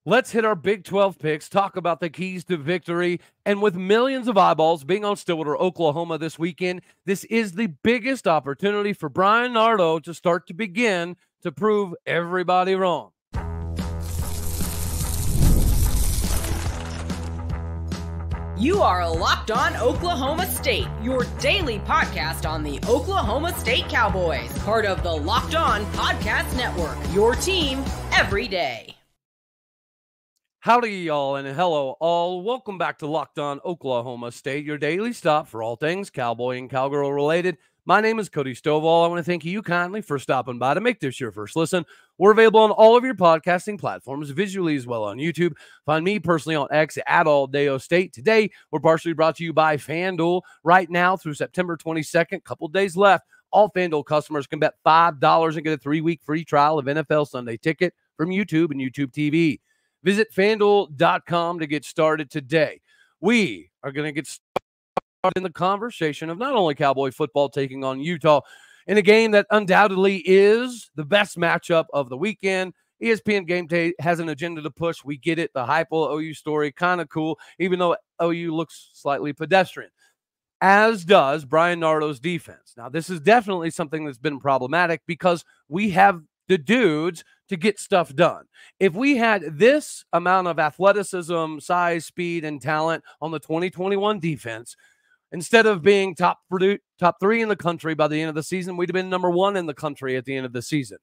Let's hit our Big 12 picks, talk about the keys to victory, and with millions of eyeballs being on Stillwater, Oklahoma this weekend, this is the biggest opportunity for Bryan Nardo to start to begin to prove everybody wrong. You are Locked On Oklahoma State, your daily podcast on the Oklahoma State Cowboys, part of the Locked On Podcast Network, your team every day. Howdy, y'all, and hello, all. Welcome back to Locked On Oklahoma State, your daily stop for all things Cowboy and Cowgirl related. My name is Cody Stovall. I want to thank you kindly for stopping by to make this your first listen. We're available on all of your podcasting platforms, visually as well on YouTube. Find me personally on X at AllDayOState. Today, we're partially brought to you by FanDuel. Right now through September 22nd, couple days left, all FanDuel customers can bet $5 and get a 3-week free trial of NFL Sunday Ticket from YouTube and YouTube TV. Visit FanDuel.com to get started today. We are going to get started in the conversation of not only Cowboy football taking on Utah in a game that undoubtedly is the best matchup of the weekend. ESPN Game Day has an agenda to push. We get it. The Heupel OU story, kind of cool, even though OU looks slightly pedestrian, as does Bryan Nardo's defense. Now, this is definitely something that's been problematic because we have the dudes to get stuff done. If we had this amount of athleticism, size, speed, and talent on the 2021 defense, instead of being top 3 in the country by the end of the season, we'd have been number 1 in the country at the end of the season.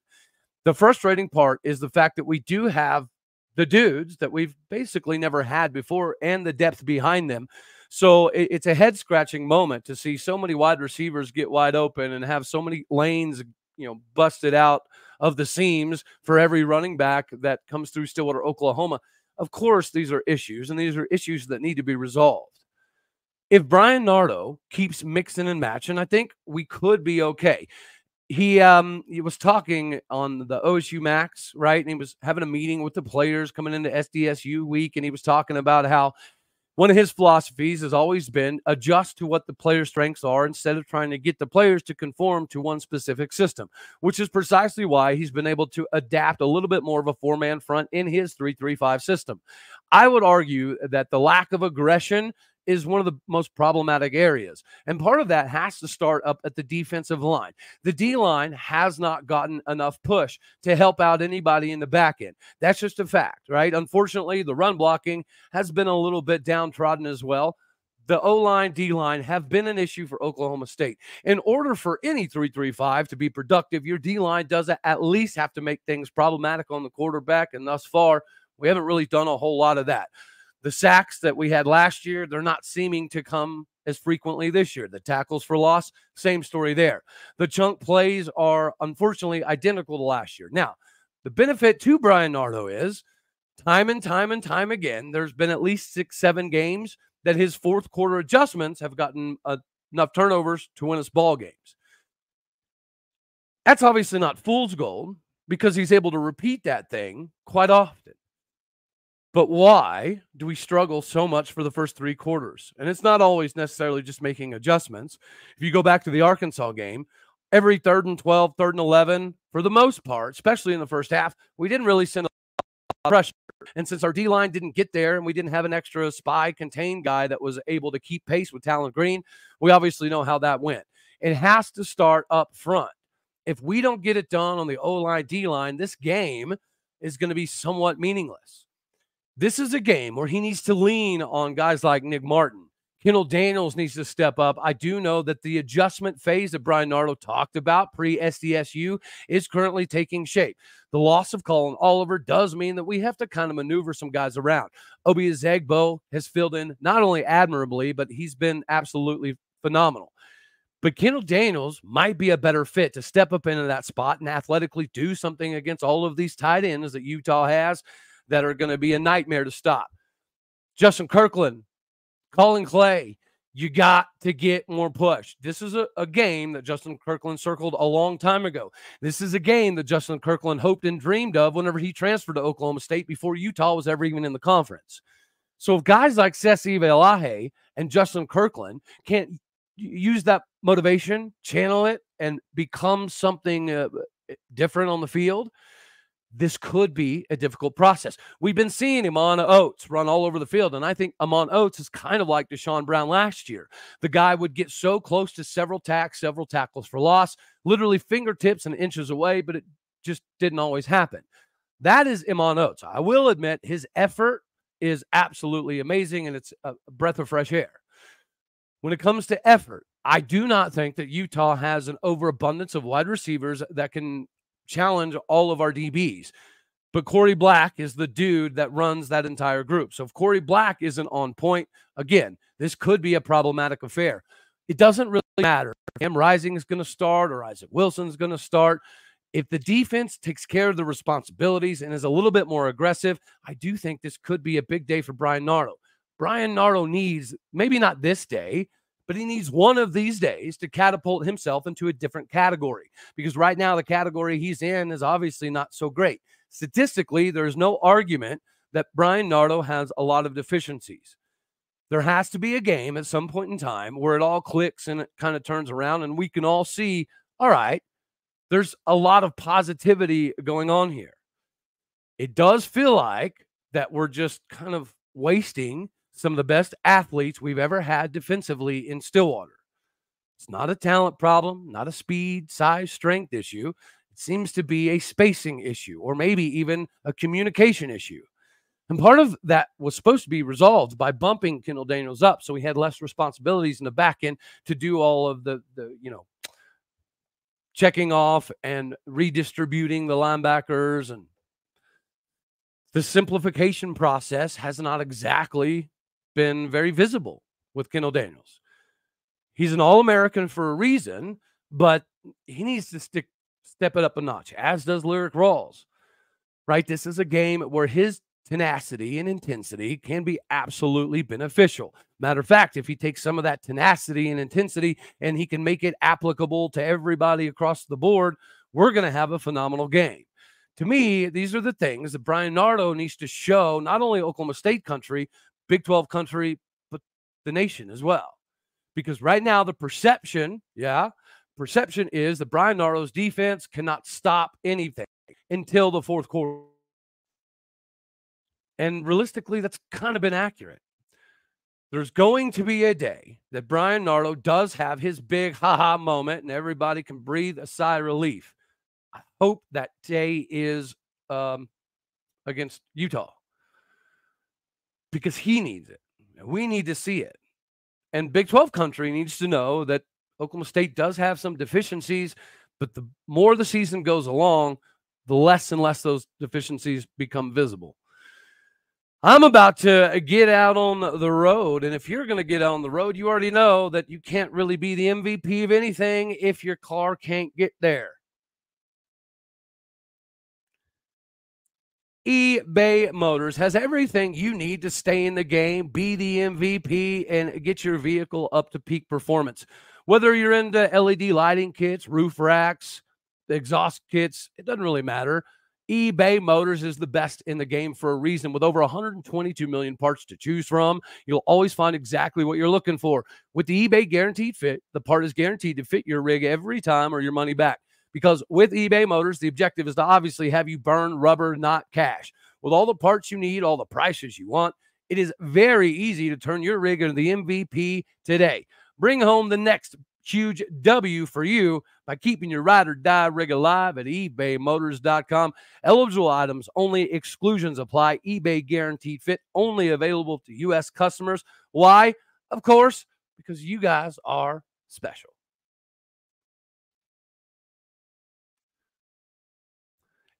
The frustrating part is the fact that we do have the dudes that we've basically never had before and the depth behind them. So it's a head-scratching moment to see so many wide receivers get wide open and have so many lanes, busted out of the seams for every running back that comes through Stillwater, Oklahoma. Of course, these are issues, and these are issues that need to be resolved. If Bryan Nardo keeps mixing and matching, I think we could be okay. He was talking on the OSU Max, right? And he was having a meeting with the players coming into SDSU week, and he was talking about how one of his philosophies has always been adjust to what the players' strengths are instead of trying to get the players to conform to one specific system, which is precisely why he's been able to adapt a little bit more of a 4-man front in his 3-3-5 system. I would argue that the lack of aggression is one of the most problematic areas. And part of that has to start up at the defensive line. The D-line has not gotten enough push to help out anybody in the back end. That's just a fact, right? Unfortunately, the run blocking has been a little bit downtrodden as well. The O-line, D-line have been an issue for Oklahoma State. In order for any 3-3-5 to be productive, your D-line does at least have to make things problematic on the quarterback, and thus far, we haven't really done a whole lot of that. The sacks that we had last year, they're not seeming to come as frequently this year. The tackles for loss, same story there. The chunk plays are unfortunately identical to last year. Now, the benefit to Bryan Nardo is time and time again, there's been at least 6-7 games that his fourth quarter adjustments have gotten enough turnovers to win us ball games. That's obviously not fool's gold because he's able to repeat that thing quite often. But why do we struggle so much for the first 3 quarters? And it's not always necessarily just making adjustments. If you go back to the Arkansas game, every 3rd and 12, 3rd and 11, for the most part, especially in the first half, we didn't really send a lot of pressure. And since our D-line didn't get there and we didn't have an extra spy contained guy that was able to keep pace with Talon Green, we obviously know how that went. It has to start up front. If we don't get it done on the O-line, D-line, this game is going to be somewhat meaningless. This is a game where he needs to lean on guys like Nick Martin. Kendall Daniels needs to step up. I do know that the adjustment phase that Bryan Nardo talked about pre-SDSU is currently taking shape. The loss of Colin Oliver does mean that we have to kind of maneuver some guys around. Obi Ezegbo has filled in not only admirably, but he's been absolutely phenomenal. But Kendall Daniels might be a better fit to step up into that spot and athletically do something against all of these tight ends that Utah has that are going to be a nightmare to stop. Justin Kirkland, Colin Clay, you got to get more push. This is a game that Justin Kirkland circled a long time ago. This is a game that Justin Kirkland hoped and dreamed of whenever he transferred to Oklahoma State before Utah was ever even in the conference. So if guys like Sesi Velahe and Justin Kirkland can't use that motivation, channel it, and become something different on the field, this could be a difficult process. We've been seeing him on Oates run all over the field, and I think Amon Oates is kind of like Deshaun Brown last year. The guy would get so close to several tackles for loss, literally fingertips and inches away, but it just didn't always happen. That is Amon Oates. I will admit his effort is absolutely amazing, and it's a breath of fresh air. When it comes to effort, I do not think that Utah has an overabundance of wide receivers that can challenge all of our DBs. But Corey Black is the dude that runs that entire group. So if Corey Black isn't on point, again, this could be a problematic affair. It doesn't really matter if Cam Rising is going to start or Isaac Wilson is going to start. If the defense takes care of the responsibilities and is a little bit more aggressive, I do think this could be a big day for Bryan Nardo. Bryan Nardo needs, maybe not this day, but he needs one of these days to catapult himself into a different category, because right now the category he's in is obviously not so great. Statistically, there's no argument that Bryan Nardo has a lot of deficiencies. There has to be a game at some point in time where it all clicks and it kind of turns around and we can all see, all right, there's a lot of positivity going on here. It does feel like that we're just kind of wasting some of the best athletes we've ever had defensively in Stillwater. It's not a talent problem, not a speed, size, strength issue. It seems to be a spacing issue or maybe even a communication issue. And part of that was supposed to be resolved by bumping Kendall Daniels up so he had less responsibilities in the back end to do all of the checking off and redistributing the linebackers. And the simplification process has not exactly been very visible with Kendall Daniels. He's an All-American for a reason, but he needs to step it up a notch, as does Lyric Rawls, right? This is a game where his tenacity and intensity can be absolutely beneficial. Matter of fact, if he takes some of that tenacity and intensity and he can make it applicable to everybody across the board, we're going to have a phenomenal game. To me, these are the things that Bryan Nardo needs to show, not only Oklahoma State country, Big 12 country, but the nation as well. Because right now the perception is that Bryan Nardo's defense cannot stop anything until the fourth quarter. And realistically, that's kind of been accurate. There's going to be a day that Bryan Nardo does have his big ha-ha moment and everybody can breathe a sigh of relief. I hope that day is against Utah, because he needs it. We need to see it. And Big 12 country needs to know that Oklahoma State does have some deficiencies, but the more the season goes along, the less and less those deficiencies become visible. I'm about to get out on the road, and if you're going to get out on the road, you already know that you can't really be the MVP of anything if your car can't get there. eBay Motors has everything you need to stay in the game, be the MVP, and get your vehicle up to peak performance. Whether you're into LED lighting kits, roof racks, exhaust kits, it doesn't really matter. eBay Motors is the best in the game for a reason. With over 122 million parts to choose from, you'll always find exactly what you're looking for. With the eBay Guaranteed Fit, the part is guaranteed to fit your rig every time or your money back. Because with eBay Motors, the objective is to obviously have you burn rubber, not cash. With all the parts you need, all the prices you want, it is very easy to turn your rig into the MVP today. Bring home the next huge W for you by keeping your ride or die rig alive at ebaymotors.com. Eligible items only, exclusions apply. eBay Guaranteed Fit only available to U.S. customers. Why? Of course, because you guys are special.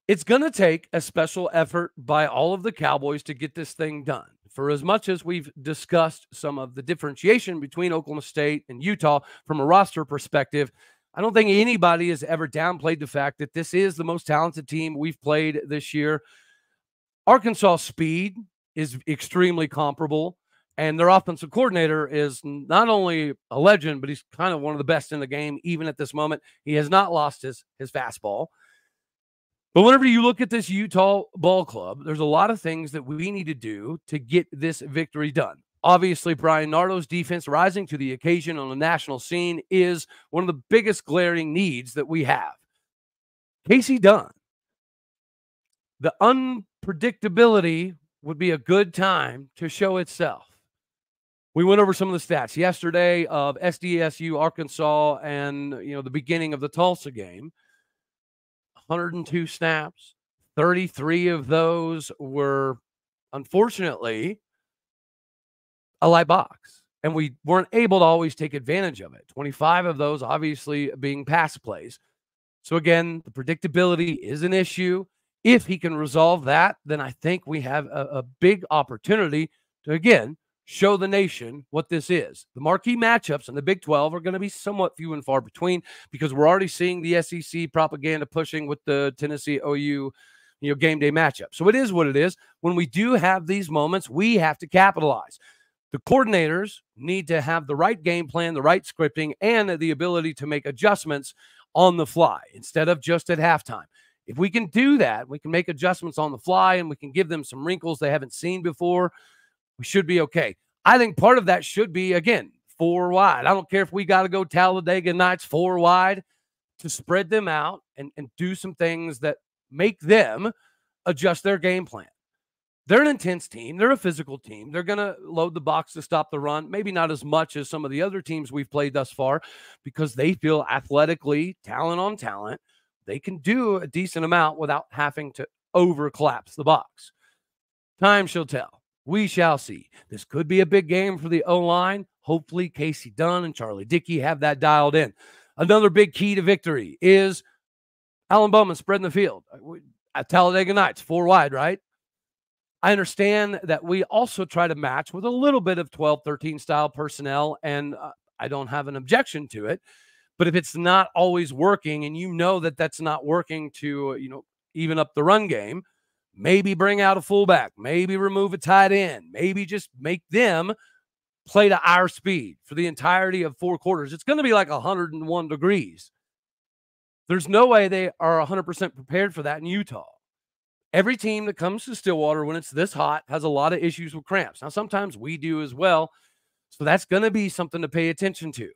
It's going to take a special effort by all of the Cowboys to get this thing done. For as much as we've discussed some of the differentiation between Oklahoma State and Utah from a roster perspective, I don't think anybody has ever downplayed the fact that this is the most talented team we've played this year. Arkansas' speed is extremely comparable, and their offensive coordinator is not only a legend, but he's kind of one of the best in the game, even at this moment. He has not lost his fastball. But whenever you look at this Utah ball club, there's a lot of things that we need to do to get this victory done. Obviously, Bryan Nardo's defense rising to the occasion on the national scene is one of the biggest glaring needs that we have. Casey Dunn the unpredictability would be a good time to show itself. We went over some of the stats yesterday of SDSU, Arkansas, and the beginning of the Tulsa game. 102 snaps, 33 of those were, unfortunately, a light box, and we weren't able to always take advantage of it. 25 of those obviously being pass plays. So again, the predictability is an issue. If he can resolve that, then I think we have a big opportunity to, again, show the nation what this is. The marquee matchups in the Big 12 are going to be somewhat few and far between because we're already seeing the SEC propaganda pushing with the Tennessee OU game day matchup. So it is what it is. When we do have these moments, we have to capitalize. The coordinators need to have the right game plan, the right scripting, and the ability to make adjustments on the fly instead of just at halftime. If we can do that, we can make adjustments on the fly and we can give them some wrinkles they haven't seen before. We should be okay. I think part of that should be, again, 4 wide. I don't care if we got to go Talladega Nights 4 wide to spread them out and do some things that make them adjust their game plan. They're an intense team. They're a physical team. They're going to load the box to stop the run. Maybe not as much as some of the other teams we've played thus far because they feel athletically, talent on talent, they can do a decent amount without having to over-collapse the box. Time shall tell. We shall see. This could be a big game for the O-line. Hopefully, Casey Dunn and Charlie Dickey have that dialed in. Another big key to victory is Alan Bowman spreading the field. At Talladega Nights, 4 wide, right? I understand that we also try to match with a little bit of 12-13 style personnel, and I don't have an objection to it. But if it's not always working and you know that that's not working to, even up the run game, maybe bring out a fullback, maybe remove a tight end, maybe just make them play to our speed for the entirety of 4 quarters. It's going to be like 101 degrees. There's no way they are 100% prepared for that in Utah. Every team that comes to Stillwater when it's this hot has a lot of issues with cramps. Now, sometimes we do as well. So that's going to be something to pay attention to.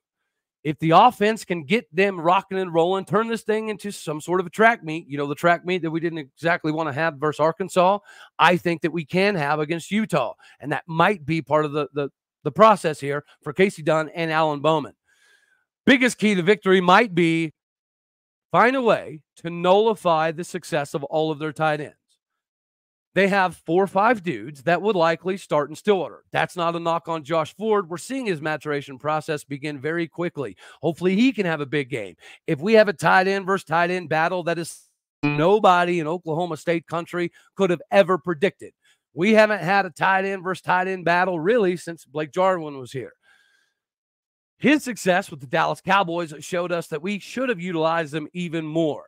If the offense can get them rocking and rolling, turn this thing into some sort of a track meet, the track meet that we didn't exactly want to have versus Arkansas, I think that we can have against Utah. And that might be part of the process here for Casey Dunn and Alan Bowman. Biggest key to victory might be find a way to nullify the success of all of their tight ends. They have 4 or 5 dudes that would likely start in Stillwater. That's not a knock on Josh Ford. We're seeing his maturation process begin very quickly. Hopefully he can have a big game. If we have a tight end versus tight end battle that is nobody in Oklahoma State country could have ever predicted. We haven't had a tight end versus tight end battle really since Blake Jarwin was here. His success with the Dallas Cowboys showed us that we should have utilized them even more.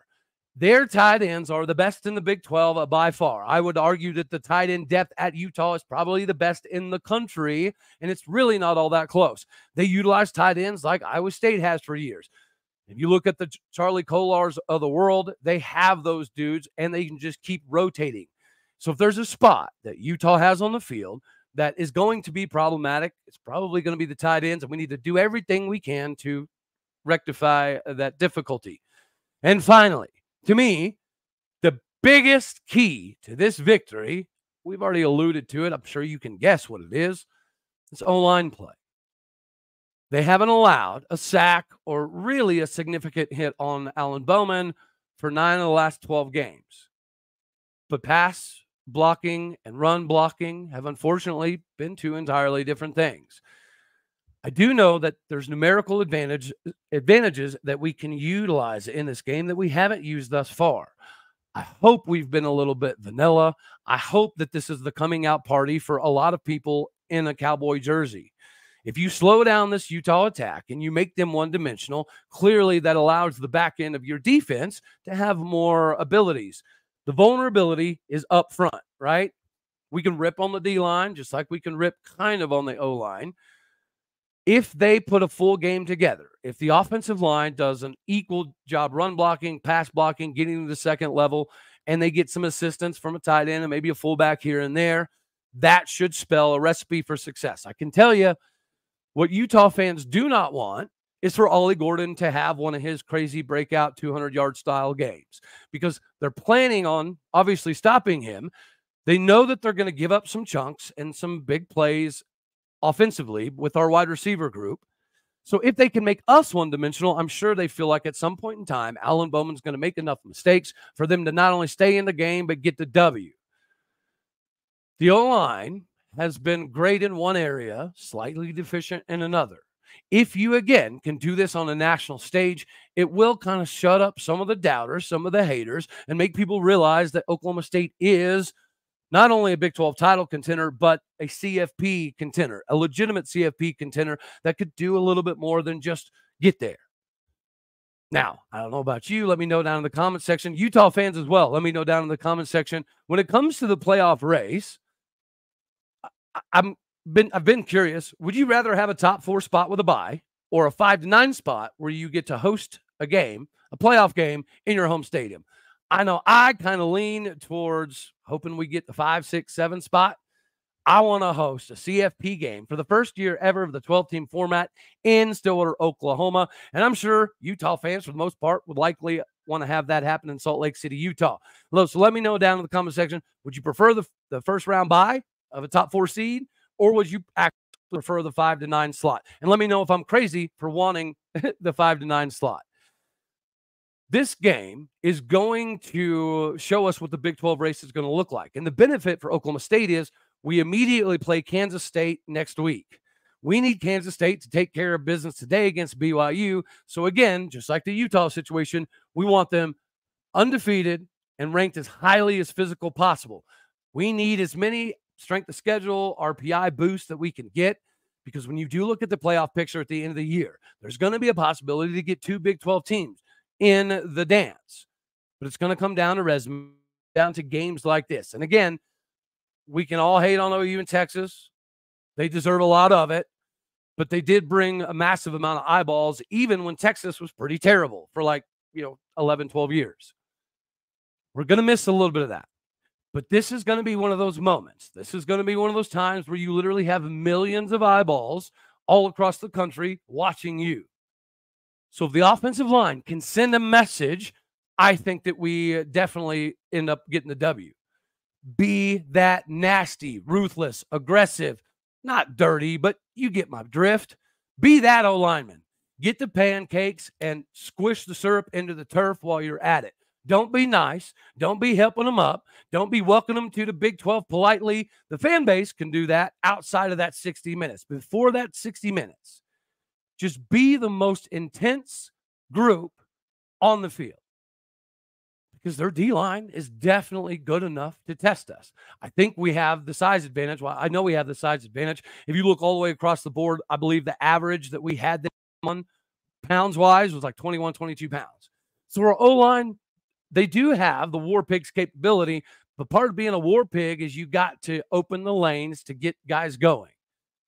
Their tight ends are the best in the Big 12 by far. I would argue that the tight end depth at Utah is probably the best in the country, and it's really not all that close. They utilize tight ends like Iowa State has for years. If you look at the Charlie Kolars of the world, they have those dudes, and they can just keep rotating. So if there's a spot that Utah has on the field that is going to be problematic, it's probably going to be the tight ends, and we need to do everything we can to rectify that difficulty. And finally, to me, the biggest key to this victory, we've already alluded to it. I'm sure you can guess what it is. It's O-line play. They haven't allowed a sack or really a significant hit on Alan Bowman for 9 of the last 12 games. But pass blocking and run blocking have unfortunately been 2 entirely different things. I do know that there's numerical advantages that we can utilize in this game that we haven't used thus far. I hope we've been a little bit vanilla. I hope that this is the coming out party for a lot of people in a Cowboy jersey. If you slow down this Utah attack and you make them one-dimensional, clearly that allows the back end of your defense to have more abilities. The vulnerability is up front, right? We can rip on the D-line just like we can rip kind of on the O-line. If they put a full game together, if the offensive line does an equal job run blocking, pass blocking, getting to the second level, and they get some assistance from a tight end and maybe a fullback here and there, that should spell a recipe for success. I can tell you what Utah fans do not want is for Ollie Gordon to have one of his crazy breakout 200-yard style games, because they're planning on obviously stopping him. They know that they're going to give up some chunks and some big plays offensively with our wide receiver group. So if they can make us one-dimensional, I'm sure they feel like at some point in time, Alan Bowman's going to make enough mistakes for them to not only stay in the game, but get the W. The O-line has been great in one area, slightly deficient in another. If you, again, can do this on a national stage, it will kind of shut up some of the doubters, some of the haters, and make people realize that Oklahoma State is not only a Big 12 title contender, but a CFP contender, a legitimate CFP contender that could do a little bit more than just get there. Now, I don't know about you. Let me know down in the comment section. Utah fans as well, let me know down in the comment section. When it comes to the playoff race, I've been curious. Would you rather have a top 4 spot with a bye or a 5-9 spot where you get to host a game, a playoff game in your home stadium? I know I kind of lean towards hoping we get the 5, 6, 7 spot. I want to host a CFP game for the first year ever of the 12-team format in Stillwater, Oklahoma. And I'm sure Utah fans, for the most part, would likely want to have that happen in Salt Lake City, Utah. So let me know down in the comment section, would you prefer the first round bye of a top 4 seed, or would you actually prefer the 5-9 slot? And let me know if I'm crazy for wanting the 5-9 slot. This game is going to show us what the Big 12 race is going to look like. And the benefit for Oklahoma State is we immediately play Kansas State next week. We need Kansas State to take care of business today against BYU. So again, just like the Utah situation, we want them undefeated and ranked as highly as physical possible. We need as many strength of schedule, RPI boosts that we can get, because when you do look at the playoff picture at the end of the year, there's going to be a possibility to get 2 Big 12 teams in the dance. But it's going to come down to resume, down to games like this. And again, we can all hate on OU and Texas. They deserve a lot of it, but they did bring a massive amount of eyeballs, even when Texas was pretty terrible for 11, 12 years. We're going to miss a little bit of that. But this is going to be one of those moments. This is going to be one of those times where you literally have millions of eyeballs all across the country watching you. So if the offensive line can send a message, I think that we definitely end up getting the W. Be that nasty, ruthless, aggressive, not dirty, but you get my drift. Be that O-lineman. Get the pancakes and squish the syrup into the turf while you're at it. Don't be nice. Don't be helping them up. Don't be welcoming them to the Big 12 politely. The fan base can do that outside of that 60 minutes. Before that 60 minutes, just be the most intense group on the field, because their D-line is definitely good enough to test us. I think we have the size advantage. Well, I know we have the size advantage. If you look all the way across the board, I believe the average that we had on pounds-wise was like 21, 22 pounds. So our O-line, they do have the War Pig's capability, but part of being a War Pig is you got to open the lanes to get guys going.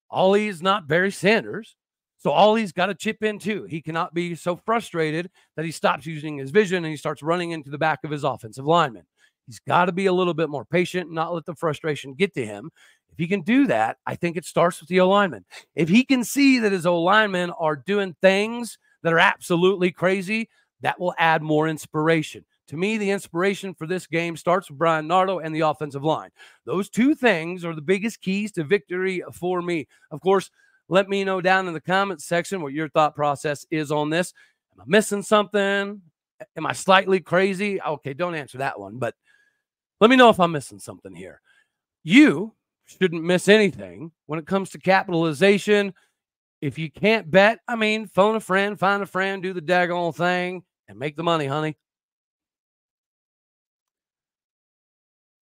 Ollie is not Barry Sanders, so Ollie's got to chip in too. He cannot be so frustrated that he stops using his vision and he starts running into the back of his offensive lineman. He's got to be a little bit more patient and not let the frustration get to him. If he can do that, I think it starts with the O-lineman. If he can see that his O-linemen are doing things that are absolutely crazy, that will add more inspiration. To me, the inspiration for this game starts with Bryan Nardo and the offensive line. Those two things are the biggest keys to victory for me. Of course, let me know down in the comments section what your thought process is on this. Am I missing something? Am I slightly crazy? Okay, don't answer that one, but let me know if I'm missing something here. You shouldn't miss anything when it comes to capitalization. If you can't bet, phone a friend, find a friend, do the daggone thing, and make the money, honey.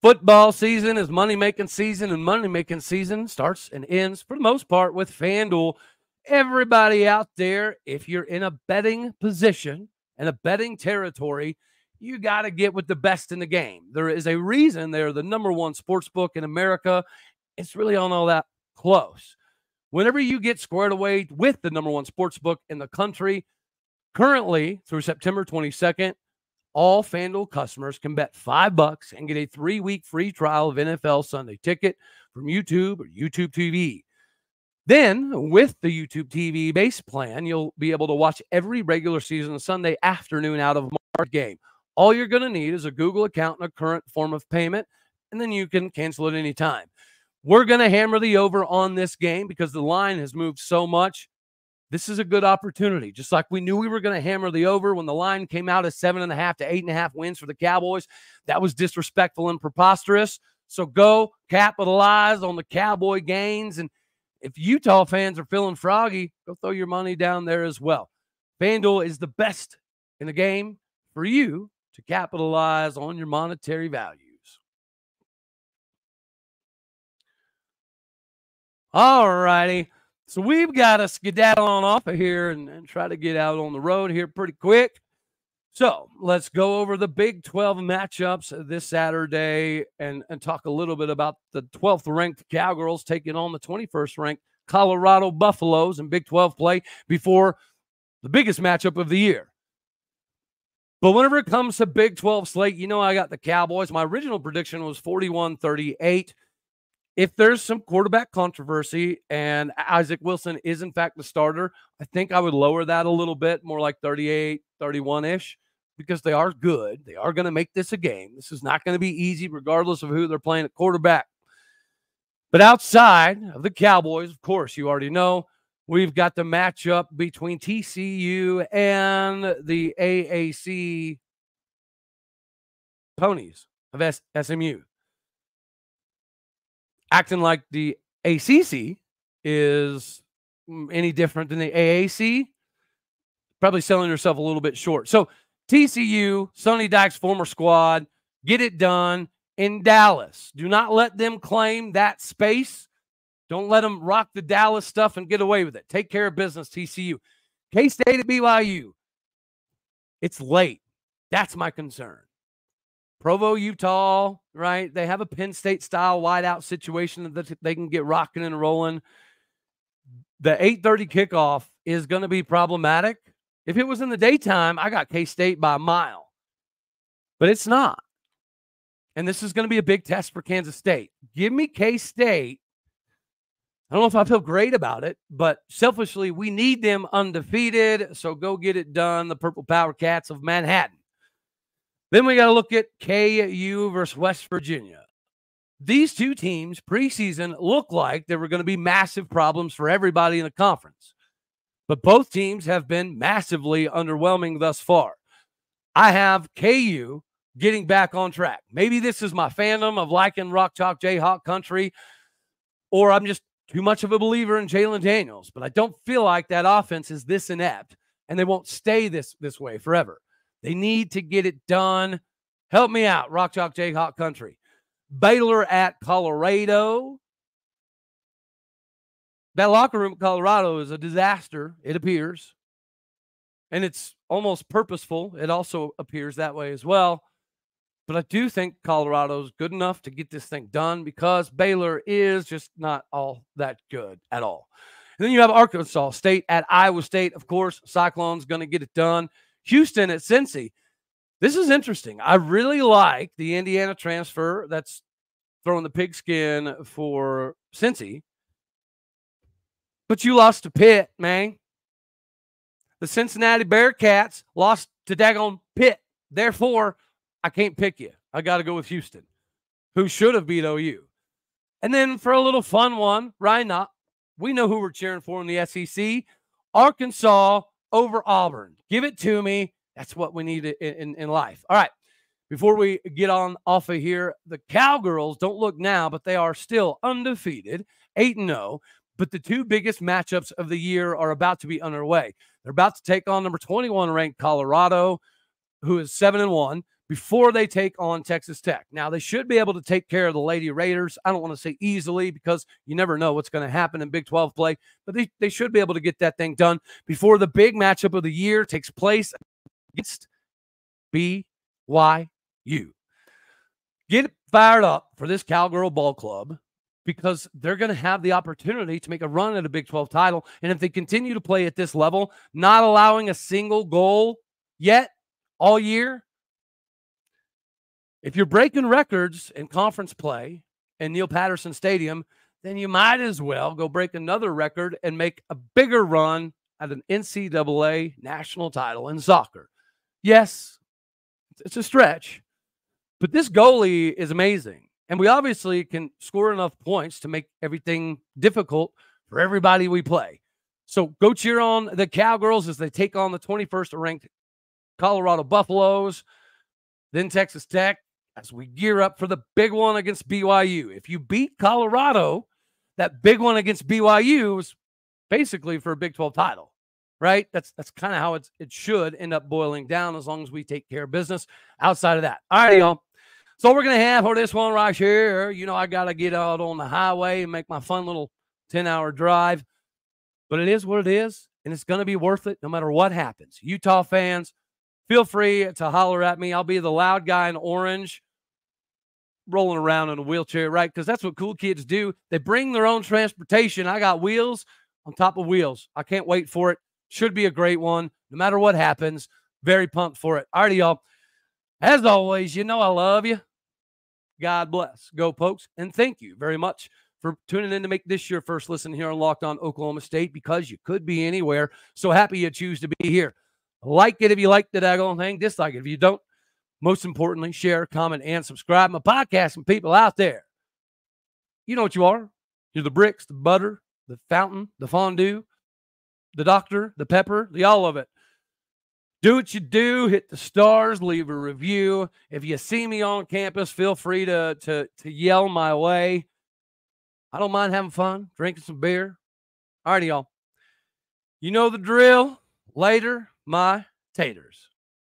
Football season is money-making season, and money-making season starts and ends, for the most part, with FanDuel. Everybody out there, if you're in a betting position and a betting territory, you got to get with the best in the game. There is a reason they're the #1 sports book in America. It's really on all that close. Whenever you get squared away with the #1 sports book in the country, currently through September 22nd, all FanDuel customers can bet $5 and get a 3-week free trial of NFL Sunday Ticket from YouTube or YouTube TV. Then, with the YouTube TV base plan, you'll be able to watch every regular season Sunday afternoon out of March game. All you're going to need is a Google account and a current form of payment, and then you can cancel it anytime. We're going to hammer the over on this game because the line has moved so much. This is a good opportunity. Just like we knew we were going to hammer the over when the line came out as 7.5 to 8.5 wins for the Cowboys. That was disrespectful and preposterous. So go capitalize on the Cowboy gains. And if Utah fans are feeling froggy, go throw your money down there as well. FanDuel is the best in the game for you to capitalize on your monetary values. All righty. So we've got to skedaddle on off of here and try to get out on the road here pretty quick. So let's go over the Big 12 matchups this Saturday and talk a little bit about the 12th ranked Cowgirls taking on the 21st ranked Colorado Buffaloes in Big 12 play before the biggest matchup of the year. But whenever it comes to Big 12 slate, you know I got the Cowboys. My original prediction was 41-38. If there's some quarterback controversy and Isaac Wilson is, in fact, the starter, I think I would lower that a little bit, more like 38, 31-ish, because they are good. They are going to make this a game. This is not going to be easy regardless of who they're playing at quarterback. But outside of the Cowboys, of course, you already know, we've got the matchup between TCU and the AAC Ponies of SMU. Acting like the ACC is any different than the AAC, probably selling yourself a little bit short. So TCU, Sonny Dykes' former squad, get it done in Dallas. Do not let them claim that space. Don't let them rock the Dallas stuff and get away with it. Take care of business, TCU. K-State at BYU. It's late. That's my concern. Provo, Utah, right? They have a Penn State-style wideout situation that they can get rocking and rolling. The 8:30 kickoff is going to be problematic. If it was in the daytime, I got K-State by a mile. But it's not. And this is going to be a big test for Kansas State. Give me K-State. I don't know if I feel great about it, but selfishly, we need them undefeated. So go get it done, the Purple Power Cats of Manhattan. Then we got to look at KU versus West Virginia. These two teams preseason looked like there were going to be massive problems for everybody in the conference. But both teams have been massively underwhelming thus far. I have KU getting back on track. Maybe this is my fandom of liking Rock Chalk Jayhawk country, or I'm just too much of a believer in Jalen Daniels. But I don't feel like that offense is this inept, and they won't stay this way forever. They need to get it done. Help me out, Rock Chalk Jayhawk country. Baylor at Colorado. That locker room at Colorado is a disaster, it appears. And it's almost purposeful. It also appears that way as well. But I do think Colorado's good enough to get this thing done because Baylor is just not all that good at all. And then you have Arkansas State at Iowa State. Of course, Cyclone's going to get it done. Houston at Cincy. This is interesting. I really like the Indiana transfer that's throwing the pigskin for Cincy. But you lost to Pitt, man. The Cincinnati Bearcats lost to daggone Pitt. Therefore, I can't pick you. I got to go with Houston, who should have beat OU. And then for a little fun one, right now, we know who we're cheering for in the SEC. Arkansas over Auburn. Give it to me. That's what we need in life. All right. Before we get on off of here, the Cowgirls don't look now, but they are still undefeated, 8-0. But the two biggest matchups of the year are about to be underway. They're about to take on number 21 ranked Colorado, who is 7-1, before they take on Texas Tech. Now, they should be able to take care of the Lady Raiders. I don't want to say easily because you never know what's going to happen in Big 12 play, but they should be able to get that thing done before the big matchup of the year takes place against BYU. Get fired up for this Cowgirl ball club because they're going to have the opportunity to make a run at a Big 12 title. And if they continue to play at this level, not allowing a single goal yet all year, if you're breaking records in conference play in Neil Patterson Stadium, then you might as well go break another record and make a bigger run at an NCAA national title in soccer. Yes, it's a stretch, but this goalie is amazing. And we obviously can score enough points to make everything difficult for everybody we play. So go cheer on the Cowgirls as they take on the 21st ranked Colorado Buffaloes, then Texas Tech, as we gear up for the big one against BYU. If you beat Colorado, that big one against BYU is basically for a Big 12 title, right? That's kind of how it should end up boiling down, as long as we take care of business outside of that. All right, y'all. So we're going to have for this one right here, I got to get out on the highway and make my fun little 10-hour drive. But it is what it is, and it's going to be worth it no matter what happens. Utah fans, feel free to holler at me. I'll be the loud guy in orange rolling around in a wheelchair, right? Because that's what cool kids do. They bring their own transportation. I got wheels on top of wheels. I can't wait for it. Should be a great one, no matter what happens. Very pumped for it. All righty, y'all. As always, I love you. God bless. Go Pokes. And thank you very much for tuning in to make this your first listen here on Locked On Oklahoma State, because you could be anywhere. So happy you choose to be here. Like it if you like the daggone thing. Dislike it if you don't. Most importantly, share, comment, and subscribe. My podcasting people out there, you know what you are. You're the bricks, the butter, the fountain, the fondue, the doctor, the pepper, the all of it. Do what you do. Hit the stars. Leave a review. If you see me on campus, feel free to yell my way. I don't mind having fun, drinking some beer. All righty, y'all. You know the drill. Later, my taters.